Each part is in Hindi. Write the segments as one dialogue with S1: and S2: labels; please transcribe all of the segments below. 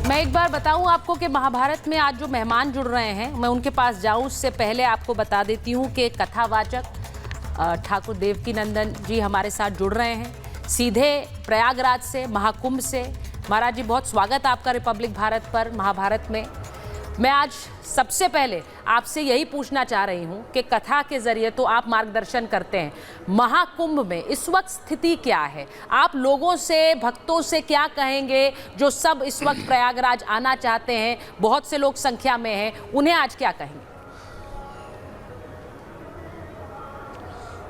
S1: मैं एक बार बताऊं आपको कि महाभारत में आज जो मेहमान जुड़ रहे हैं, मैं उनके पास जाऊं उससे पहले आपको बता देती हूं कि कथावाचक ठाकुर देवकीनंदन जी हमारे साथ जुड़ रहे हैं सीधे प्रयागराज से, महाकुंभ से। महाराज जी, बहुत स्वागत आपका रिपब्लिक भारत पर, महाभारत में। मैं आज सबसे पहले आपसे यही पूछना चाह रही हूं कि कथा के जरिए तो आप मार्गदर्शन करते हैं, महाकुंभ में इस वक्त स्थिति क्या है? आप लोगों से, भक्तों से क्या कहेंगे जो सब इस वक्त प्रयागराज आना चाहते हैं, बहुत से लोग संख्या में हैं, उन्हें आज क्या कहेंगे?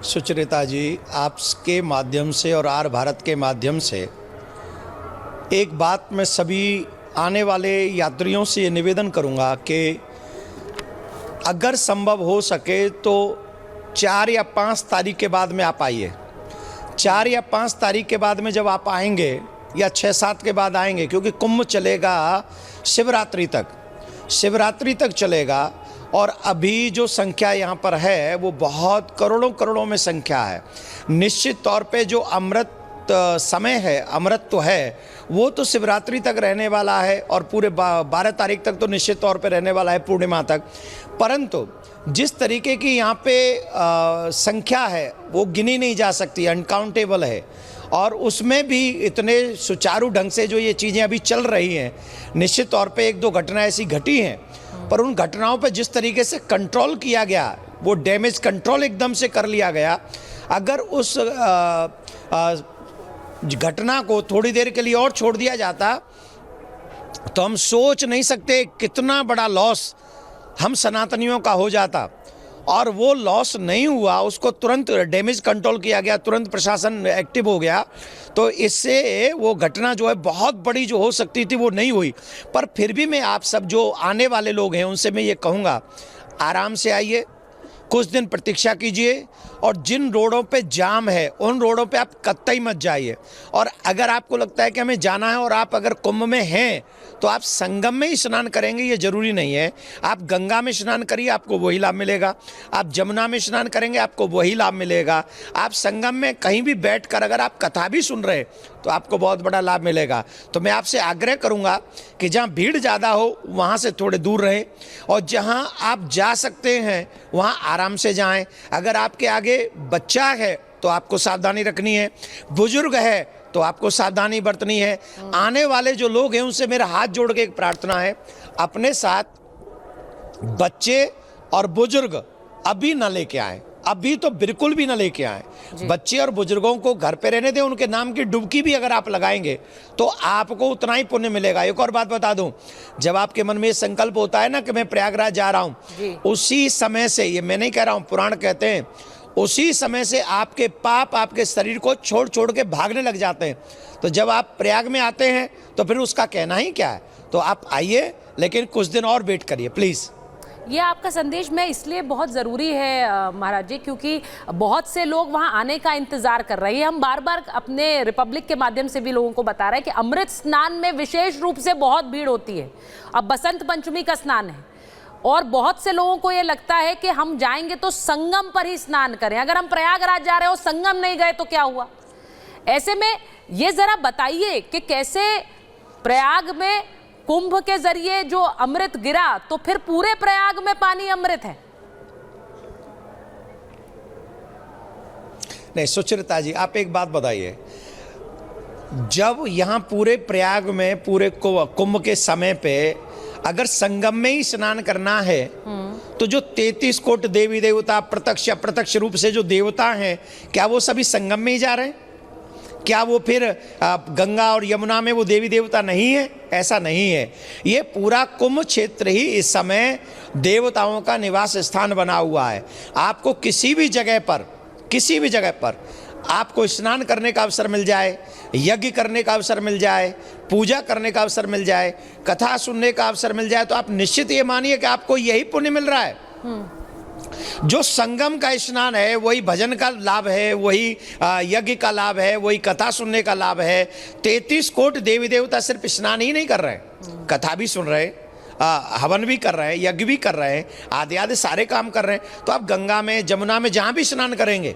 S2: सुचरिता जी, आपके माध्यम से और आर भारत के माध्यम से एक बात मैं सभी आने वाले यात्रियों से ये निवेदन करूंगा कि अगर संभव हो सके तो 4 या 5 तारीख के बाद में आप आइए। 4 या 5 तारीख के बाद में जब आप आएंगे या 6-7 के बाद आएंगे, क्योंकि कुंभ चलेगा शिवरात्रि तक चलेगा और अभी जो संख्या यहाँ पर है वो बहुत करोड़ों में संख्या है। निश्चित तौर पे जो अमृत समय है, अमृत तो है, वो तो शिवरात्रि तक रहने वाला है और पूरे 12 तारीख तक तो निश्चित तौर पे रहने वाला है, पूर्णिमा तक। परंतु जिस तरीके की यहाँ पे संख्या है वो गिनी नहीं जा सकती, अनकाउंटेबल है। और उसमें भी इतने सुचारू ढंग से जो ये चीज़ें अभी चल रही हैं, निश्चित तौर पे 1-2 घटना ऐसी घटी हैं, पर उन घटनाओं पे जिस तरीके से कंट्रोल किया गया, वो डैमेज कंट्रोल एकदम से कर लिया गया। अगर उस घटना को थोड़ी देर के लिए और छोड़ दिया जाता तो हम सोच नहीं सकते कितना बड़ा लॉस हम सनातनियों का हो जाता। और वो लॉस नहीं हुआ, उसको तुरंत डैमेज कंट्रोल किया गया, तुरंत प्रशासन एक्टिव हो गया। तो इससे वो घटना जो है बहुत बड़ी जो हो सकती थी वो नहीं हुई। पर फिर भी मैं आप सब जो आने वाले लोग हैं उनसे मैं ये कहूँगा, आराम से आइए, कुछ दिन प्रतीक्षा कीजिए और जिन रोडों पे जाम है उन रोडों पे आप कतई मत जाइए। और अगर आपको लगता है कि हमें जाना है और आप अगर कुंभ में हैं तो आप संगम में ही स्नान करेंगे, ये जरूरी नहीं है। आप गंगा में स्नान करिए, आपको वही लाभ मिलेगा। आप जमुना में स्नान करेंगे, आपको वही लाभ मिलेगा। आप संगम में कहीं भी बैठकर अगर आप कथा भी सुन रहे तो आपको बहुत बड़ा लाभ मिलेगा। तो मैं आपसे आग्रह करूंगा कि जहां भीड़ ज़्यादा हो वहां से थोड़े दूर रहें और जहां आप जा सकते हैं वहां आराम से जाएं। अगर आपके आगे बच्चा है तो आपको सावधानी रखनी है, बुजुर्ग है तो आपको सावधानी बरतनी है। आने वाले जो लोग हैं उनसे मेरा हाथ जोड़ के एक प्रार्थना है, अपने साथ बच्चे और बुजुर्ग अभी न लेके आए, अभी तो बिल्कुल भी ना लेके आए। बच्चे और बुजुर्गों को घर पे रहने दें, उनके नाम की डुबकी भी अगर आप लगाएंगे तो आपको उतना ही पुण्य मिलेगा। एक और बात बता दूं, जब आपके मन में ये संकल्प होता है ना कि मैं प्रयागराज जा रहा हूं, उसी समय से, ये मैं नहीं कह रहा हूं, पुराण कहते हैं, उसी समय से आपके पाप आपके शरीर को छोड़ के भागने लग जाते हैं। तो जब आप प्रयाग में आते हैं तो फिर उसका कहना ही क्या है। तो आप आइए, लेकिन कुछ दिन और वेट करिए प्लीज़।
S1: ये आपका संदेश में इसलिए बहुत ज़रूरी है महाराज जी, क्योंकि बहुत से लोग वहाँ आने का इंतज़ार कर रहे हैं। हम बार बार अपने रिपब्लिक के माध्यम से भी लोगों को बता रहे हैं कि अमृत स्नान में विशेष रूप से बहुत भीड़ होती है। अब बसंत पंचमी का स्नान है और बहुत से लोगों को ये लगता है कि हम जाएंगे तो संगम पर ही स्नान करें। अगर हम प्रयागराज जा रहे हो, संगम नहीं गए तो क्या हुआ? ऐसे में ये ज़रा बताइए कि कैसे प्रयाग में कुंभ के जरिए जो अमृत गिरा तो फिर पूरे प्रयाग में पानी अमृत है।
S2: नहीं सुचरिता जी, आप एक बात बताइए, जब यहाँ पूरे प्रयाग में पूरे कुंभ के समय पे अगर संगम में ही स्नान करना है तो जो 33 कोटि देवी देवता प्रत्यक्ष अप्रत्यक्ष रूप से जो देवता हैं, क्या वो सभी संगम में ही जा रहे हैं? क्या वो फिर गंगा और यमुना में वो देवी देवता नहीं है? ऐसा नहीं है। ये पूरा कुंभ क्षेत्र ही इस समय देवताओं का निवास स्थान बना हुआ है। आपको किसी भी जगह पर आपको स्नान करने का अवसर मिल जाए, यज्ञ करने का अवसर मिल जाए, पूजा करने का अवसर मिल जाए, कथा सुनने का अवसर मिल जाए, तो आप निश्चित ये मानिए कि आपको यही पुण्य मिल रहा है। जो संगम का स्नान है वही भजन का लाभ है, वही यज्ञ का लाभ है, वही कथा सुनने का लाभ है। 33 कोटि देवी देवता सिर्फ स्नान ही नहीं कर रहे हैं, कथा भी सुन रहे हैं, हवन भी कर रहे हैं, यज्ञ भी कर रहे हैं, आदि आदि सारे काम कर रहे हैं। तो आप गंगा में, जमुना में जहाँ भी स्नान करेंगे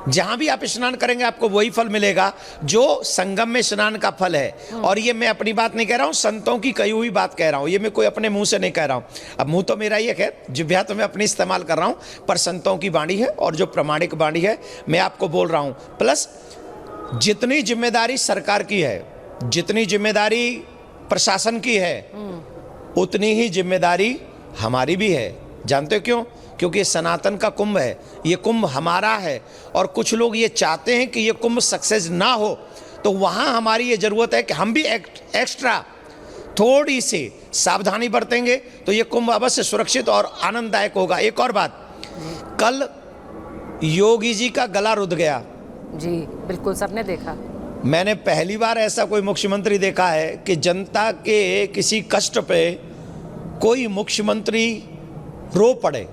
S2: जहां भी आप स्नान करेंगे आपको वही फल मिलेगा जो संगम में स्नान का फल है। और ये मैं अपनी बात नहीं कह रहा हूं, संतों की कही हुई बात कह रहा हूं, ये मैं कोई अपने मुंह से नहीं कह रहा हूं। अब मुंह तो मेरा ही है, जिह्वा तो मैं अपनी इस्तेमाल कर रहा हूं, पर संतों की वाणी है और जो प्रामाणिक वाणी है मैं आपको बोल रहा हूं। प्लस जितनी जिम्मेदारी सरकार की है, जितनी जिम्मेदारी प्रशासन की है, उतनी ही जिम्मेदारी हमारी भी है। जानते हो क्यों? क्योंकि ये सनातन का कुंभ है, ये कुंभ हमारा है। और कुछ लोग ये चाहते हैं कि ये कुंभ सक्सेस ना हो, तो वहाँ हमारी ये ज़रूरत है कि हम भी एक्स्ट्रा थोड़ी सी सावधानी बरतेंगे तो ये कुंभ अवश्य सुरक्षित और आनंददायक होगा। एक और बात, कल योगी जी का गला रुध गया।
S1: जी बिल्कुल, सबने देखा।
S2: मैंने पहली बार ऐसा कोई मुख्यमंत्री देखा है कि जनता के किसी कष्ट पे कोई मुख्यमंत्री रो पड़े।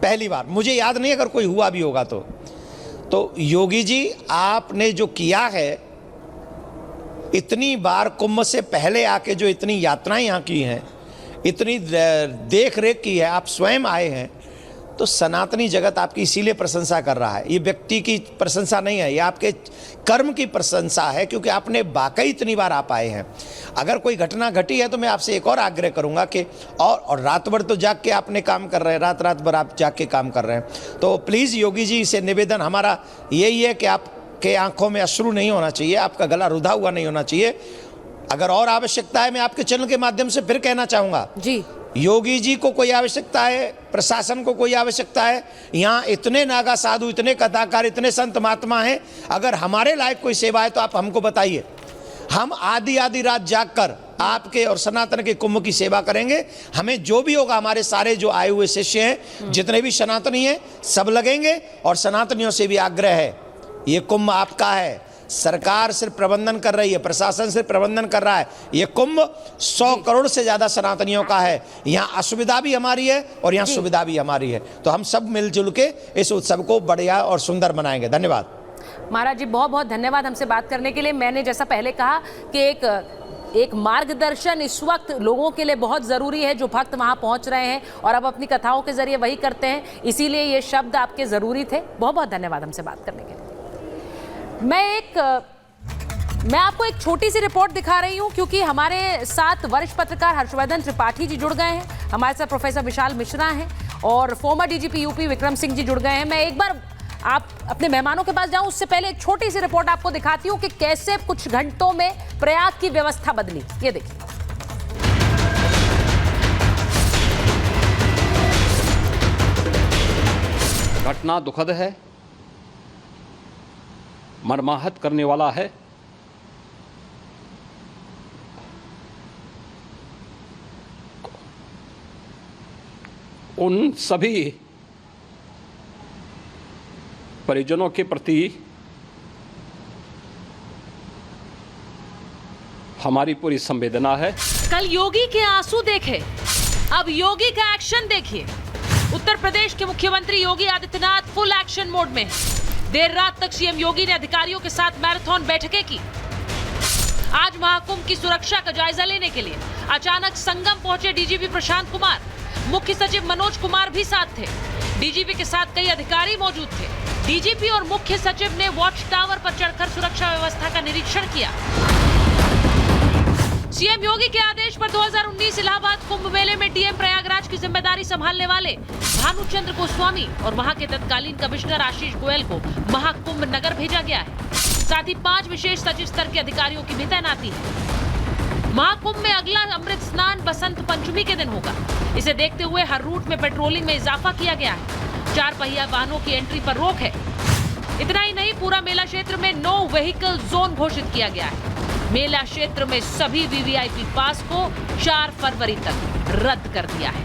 S2: पहली बार, मुझे याद नहीं अगर कोई हुआ भी होगा तो योगी जी आपने जो किया है, इतनी बार कुंभ से पहले आके जो इतनी यात्राएं यहाँ की हैं, इतनी देख रेख की है, आप स्वयं आए हैं, तो सनातनी जगत आपकी इसीलिए प्रशंसा कर रहा है। ये व्यक्ति की प्रशंसा नहीं है, ये आपके कर्म की प्रशंसा है, क्योंकि आपने वाकई इतनी बार आप आए हैं। अगर कोई घटना घटी है तो मैं आपसे एक और आग्रह करूंगा कि और रात भर तो जाग के आपने काम कर रहे हैं, रात भर आप जाग के काम कर रहे हैं, तो प्लीज़ योगी जी से निवेदन हमारा यही है कि आपके आंखों में अश्रु नहीं होना चाहिए, आपका गला रुधा हुआ नहीं होना चाहिए। अगर और आवश्यकता है, मैं आपके चैनल के माध्यम से फिर कहना चाहूँगा जी, योगी जी को कोई आवश्यकता है, प्रशासन को कोई आवश्यकता है, यहाँ इतने नागा साधु, इतने कथाकार, इतने संत महात्मा हैं, अगर हमारे लायक कोई सेवा है तो आप हमको बताइए। हम आधी रात जागकर आपके और सनातन के कुंभ की सेवा करेंगे। हमें जो भी होगा, हमारे सारे जो आए हुए शिष्य हैं, जितने भी सनातनी हैं, सब लगेंगे। और सनातनियों से भी आग्रह है, ये कुंभ आपका है, सरकार सिर्फ प्रबंधन कर रही है, प्रशासन सिर्फ प्रबंधन कर रहा है। ये कुंभ 100 करोड़ से ज्यादा सनातनियों का है। यहाँ असुविधा भी हमारी है और यहाँ सुविधा भी हमारी है, तो हम सब मिलजुल के इस उत्सव को बढ़िया और सुंदर बनाएंगे। धन्यवाद
S1: महाराज जी, बहुत बहुत धन्यवाद हमसे बात करने के लिए। मैंने जैसा पहले कहा कि एक मार्गदर्शन इस वक्त लोगों के लिए बहुत ज़रूरी है, जो भक्त वहाँ पहुँच रहे हैं और अब अपनी कथाओं के जरिए वही करते हैं, इसीलिए ये शब्द आपके ज़रूरी थे। बहुत बहुत धन्यवाद हमसे बात करने के लिए। मैं आपको एक छोटी सी रिपोर्ट दिखा रही हूं, क्योंकि हमारे साथ वरिष्ठ पत्रकार हर्षवर्धन त्रिपाठी जी जुड़ गए हैं, हमारे साथ प्रोफेसर विशाल मिश्रा हैं और former DGP UP Vikram Singh ji जुड़ गए हैं। मैं एक बार आप अपने मेहमानों के पास जाऊं, उससे पहले एक छोटी सी रिपोर्ट आपको दिखाती हूं कि कैसे कुछ घंटों में प्रयाग की व्यवस्था बदली। ये देखिए।
S3: घटना दुखद है, मर्माहत करने वाला है। उन सभी परिजनों के प्रति हमारी पूरी संवेदना है।
S1: कल योगी के आंसू देखे, अब योगी का एक्शन देखिए। उत्तर प्रदेश के मुख्यमंत्री Yogi Adityanath full action mode में। देर रात तक सीएम योगी ने अधिकारियों के साथ मैराथन बैठकें की। आज महाकुंभ की सुरक्षा का जायजा लेने के लिए अचानक संगम पहुंचे डीजीपी प्रशांत कुमार। मुख्य सचिव मनोज कुमार भी साथ थे। डीजीपी के साथ कई अधिकारी मौजूद थे। डीजीपी और मुख्य सचिव ने वॉच टावर पर चढ़कर सुरक्षा व्यवस्था का निरीक्षण किया। सीएम योगी के आदेश पर 2019 इलाहाबाद कुंभ मेले में डीएम प्रयागराज की जिम्मेदारी संभालने वाले भानुचंद्र गोस्वामी और वहां के तत्कालीन कमिश्नर आशीष गोयल को महाकुंभ नगर भेजा गया है। साथ ही 5 विशेष सचिव स्तर के अधिकारियों की भी तैनाती है। महाकुंभ में अगला अमृत स्नान बसंत पंचमी के दिन होगा। इसे देखते हुए हर रूट में पेट्रोलिंग में इजाफा किया गया है। 4 पहिया वाहनों की एंट्री पर रोक है। इतना ही नहीं, पूरा मेला क्षेत्र में नो व्हीकल जोन घोषित किया गया है। मेला क्षेत्र में सभी वीवीआईपी पास को 4 फरवरी तक रद्द कर दिया है।